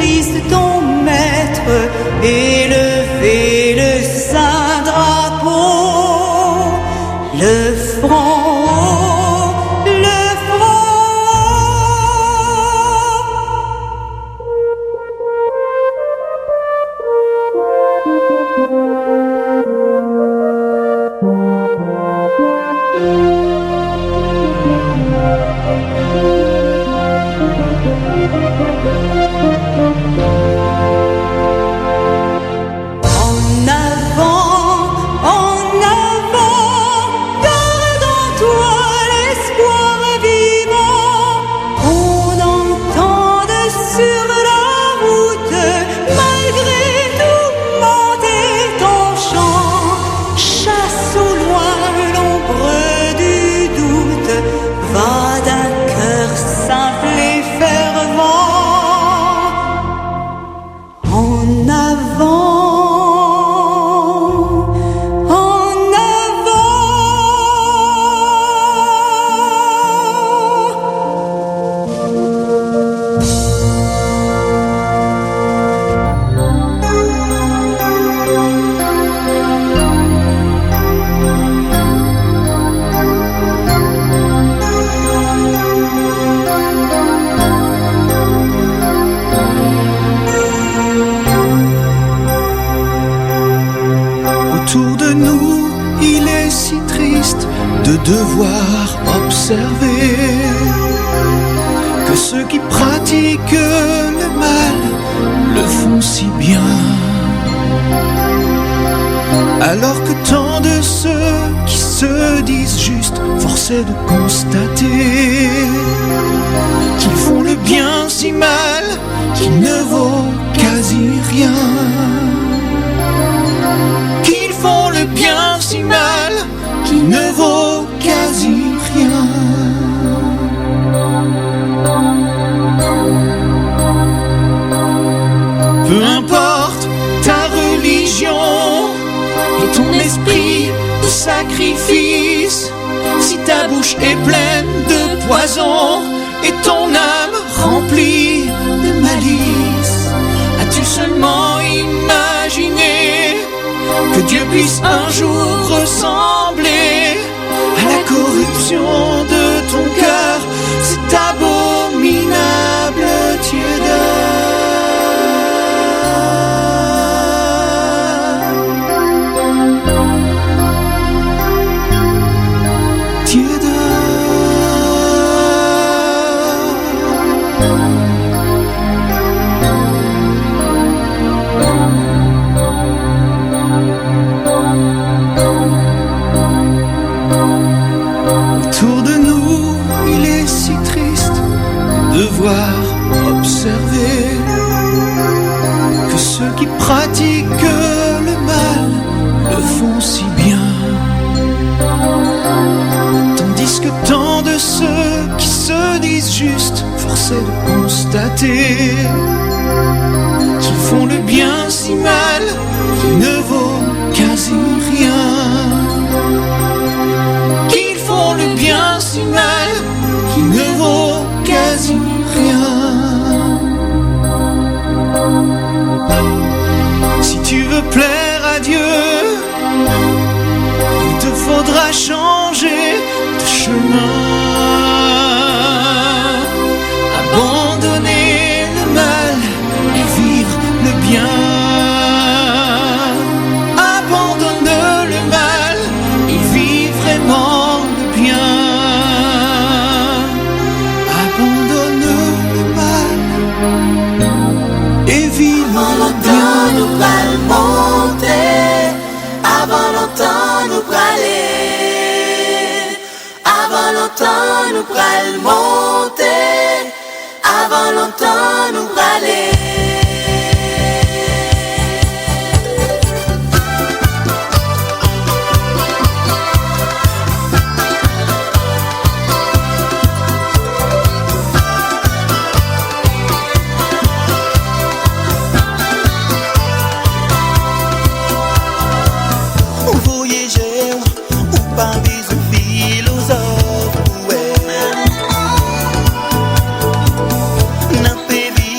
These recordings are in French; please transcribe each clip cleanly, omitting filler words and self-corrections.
Christ ton maître, élever le saint drapeau, le front haut, le front devoir observer que ceux qui pratiquent le mal le font si bien, alors que tant de ceux qui se disent justes, force est de constater qu'ils font le bien si mal qu'il ne vaut quasi rien, qu'ils font le bien si mal qu'il ne vaut quasi rien. Peu importe ta religion et ton esprit de sacrifice, si ta bouche est pleine de poison et ton âme remplie de malice, as-tu seulement imaginé que Dieu puisse un jour ressembler à la corruption de ton cœur, cette abominable tiédeur? Autour de nous, il est si triste de devoir observer que ceux qui pratiquent le mal le font si bien, tandis que tant de ceux qui se disent justes, force est de constater qu'ils font le bien si mal qu'il ne vaut quasi rien, qu'ils font le bien si mal qu'il ne vaut quasi rien. Si tu veux plaire à Dieu, il te faudra changer de chemin, abandonner le mal et vivre le bien. Abandonne le mal et vis vraiment le bien. Abandonne le mal et vis le bien. Nous pral monter, avant longtemps nous praler. Avant longtemps nous pral monter, avant longtemps nous praler. Philosophe, ouais. N'a pas vu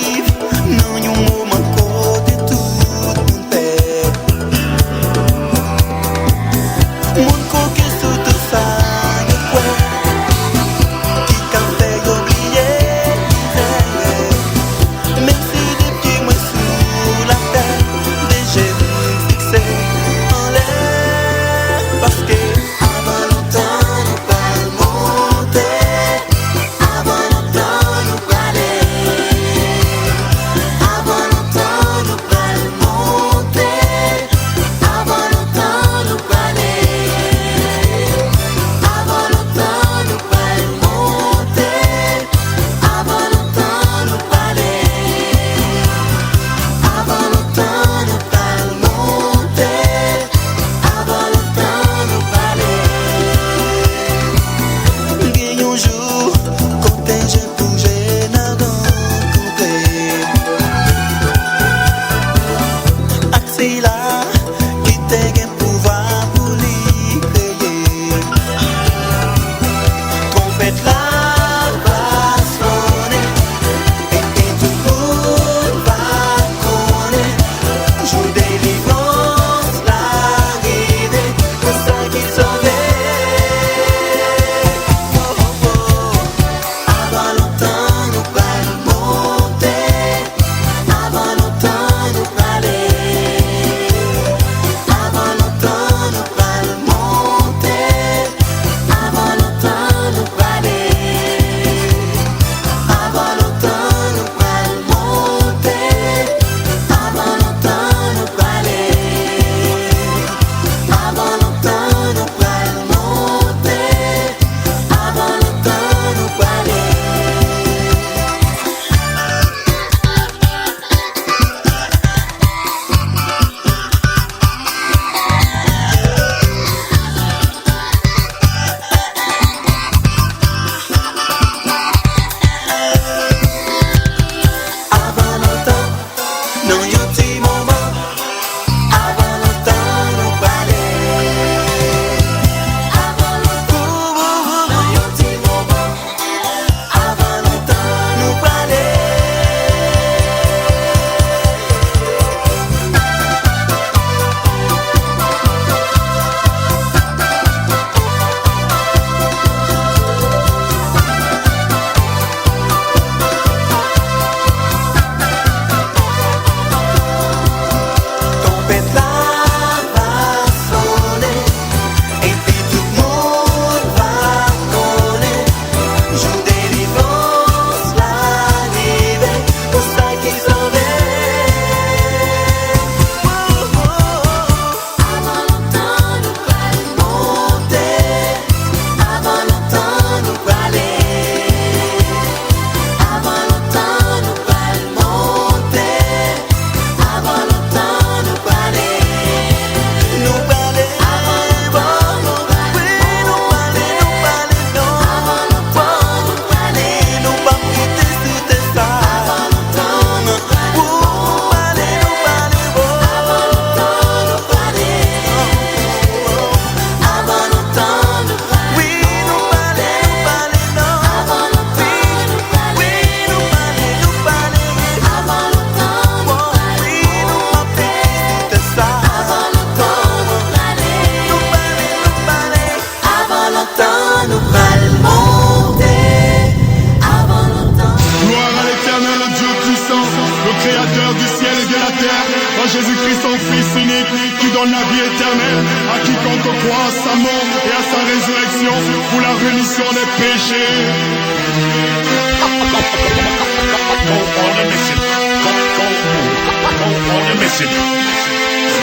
Fils unique qui donne la vie éternelle à quiconque croit à sa mort et à sa résurrection pour la rémission des péchés.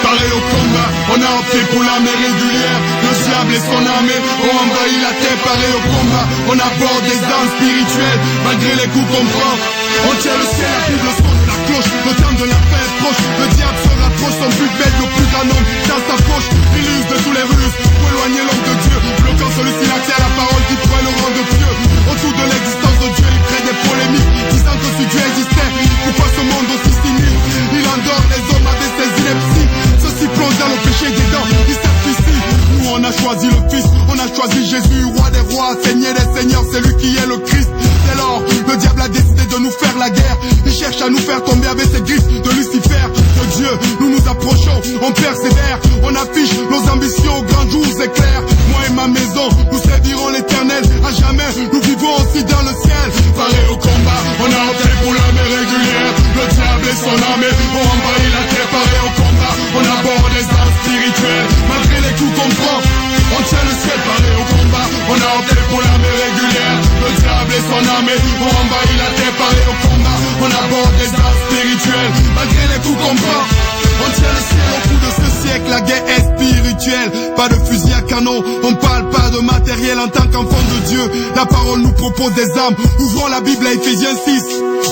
Pareil au combat, on a opté pour l'armée régulière. Le diable et son armée ont envahi la terre. Pareil au combat, on aborde des armes spirituelles. Malgré les coups qu'on prend, on tient le ciel, la Bible sonne de la cloche. Le temps de la paix est proche, le diable se rapproche. Son but bête, le plus grand nombre dans sa poche. Il use de tous les ruses pour éloigner l'homme de Dieu, bloquant celui-ci l'accès à la parole qui pourrait le rendre pieux. Autour de l'existence de Dieu, il crée des polémiques, disant que si Dieu existait, pourquoi ce monde aussi sinistre? Il endort les hommes avec ses inepties. Ceux-ci plongent dans le péché des dents, ils sacrifient. Nous on a choisi le Fils, on a choisi Jésus, roi des rois, seigneur des seigneurs, c'est lui qui est le Christ. Dès lors, le diable a décidé de nous faire la guerre. Il cherche à nous faire tomber avec ses griffes de Lucifer. De Dieu, nous nous approchons, on persévère. On affiche nos ambitions aux grands jours éclairs. Moi et ma maison, nous servirons l'éternel. À jamais, nous vivons aussi dans le ciel. Pareil au combat, on a opté pour l'armée régulière. Le diable et son armée ont envahi la terre. Pareil au combat, on aborde les armes spirituelles. Malgré les coups qu'on prend, on tient le ciel. Pareil au combat, on a opté pour l'armée régulière. Le diable et son armée ont envahi la terre. Pareil au combat, on aborde les armes spirituelles. Malgré les coups qu'on prend, on tient le ciel. Au bout de ce siècle, la guerre est spirituelle. Pas de fusil à canon, on parle pas de matériel. En tant qu'enfant de Dieu, la parole nous propose des armes. Ouvrons la Bible à Ephésiens 6.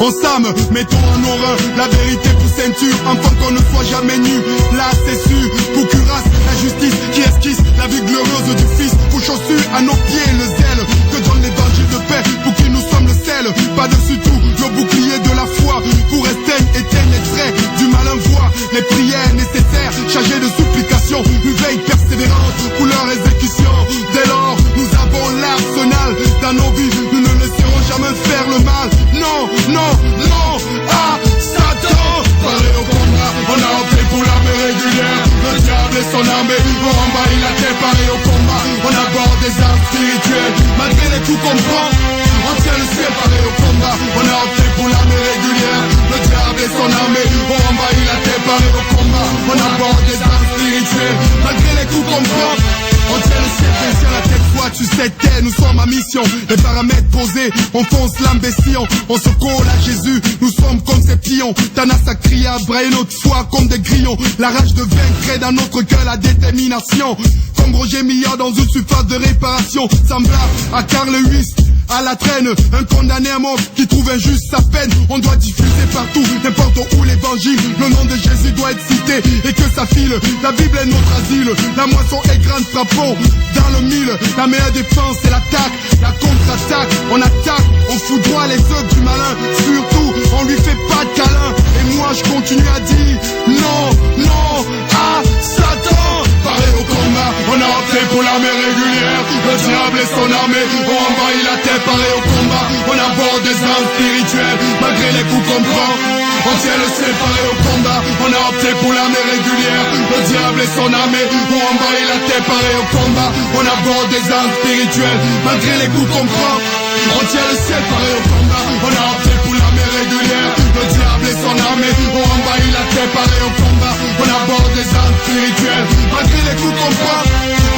On s'âme, mettons en horreur la vérité pour ceinture, afin qu'on ne soit jamais nu. Là c'est sûr, pour cuirasse, la justice qui esquisse la vie glorieuse du Fils. Pour chaussures à nos pieds le zèle que donne l'évangile de paix, pour qui nous sommes le sel. Par-dessus tout, le bouclier de la foi, pour éteindre les traits du malin voix. Les prières nécessaires, chargées de supplications, une veille persévérante pour leur exécution. Dès lors, nous avons l'arsenal dans nos vies, nous ne laisserons jamais faire le mal. Non, non, non, à Satan. Pareil au combat, on a opté pour l'armée régulière. Le diable et son armée ont envahi la terre. Pareil au combat, on aborde des armes spirituelles. Malgré les coups qu'on prend, on tient le ciel. Pareil au combat, on a opté pour l'armée régulière. Le diable et son armée ont envahi la terre. Pareil au combat, on aborde des armes spirituelles. Malgré les coups qu'on prend, on tient le ciel, sur la tête fois, tu sais que nous sommes à mission. Les paramètres posés, on fonce l'imbécile. On se colle à Jésus, nous sommes comme ces pions. Tanas a crié à brailler notre foi comme des grillons. La rage de vaincre est dans notre cœur, la détermination. Comme Roger Millard dans une surface de réparation. Semblable à Carl Lewis, à la traîne, un condamné à mort qui trouve injuste sa peine. On doit diffuser partout, n'importe où l'évangile. Le nom de Jésus doit être cité et que ça file. La Bible est notre asile, la moisson est grande, frappons dans le mille. La meilleure défense c'est l'attaque, la contre-attaque. On attaque, on foudroie les œuvres du malin. Surtout, on lui fait pas de câlin. Et moi je continue à dire non, non, à Satan. Pareil au combat, on a opté pour l'armée régulière. Le diable et son armée ont envahi la terre. Pareil au combat, on aborde des armes spirituelles. Malgré les coups qu'on prend, on tient le ciel. Pareil au combat, on a opté pour l'armée régulière. Le diable et son armée ont envahi la terre. Pareil au combat, on aborde des armes spirituelles. Malgré les coups qu'on prend, on tient le ciel. Pareil au combat, on a opté pour l'armée régulière. Le diable et son armée ont envahi la terre. Pareil au combat, on aborde des armes spirituelles. Malgré les coups qu'on prend,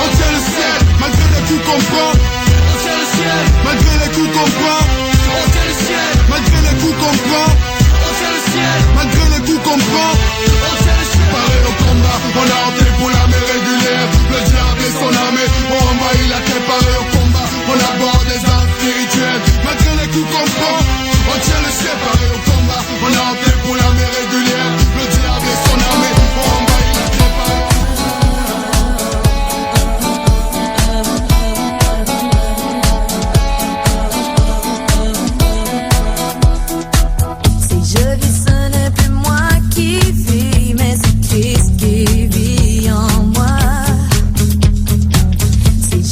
on tient le ciel. Malgré les coups qu'on prend, on tient le ciel. Malgré les coups qu'on prend, on tient le ciel. Malgré les coups qu'on prend, on tient le ciel. Malgré les coups qu'on prend, on tient le ciel. Pareil au combat, on a opté pour l'armée régulière. Le diable et son armée ont envahi la terre. Pareil au combat, on aborde des armes spirituelles. Malgré les coups qu'on prend, on tient le ciel. Pareil au combat, on a opté pour l'armée régulière. Le diable et son armée ont envahi la terre.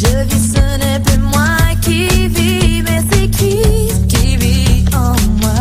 Ce n'est plus moi qui vis, mais c'est Christ qui vit en moi.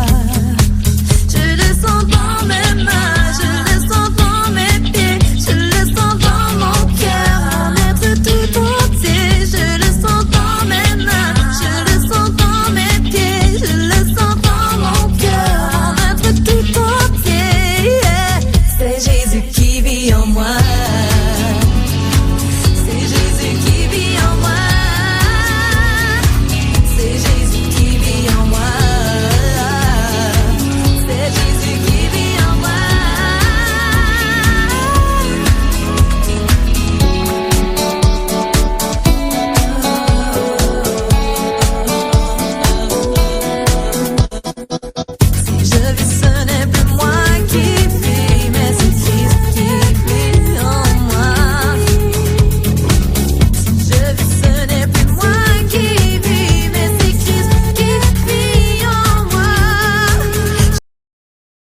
je vis seul.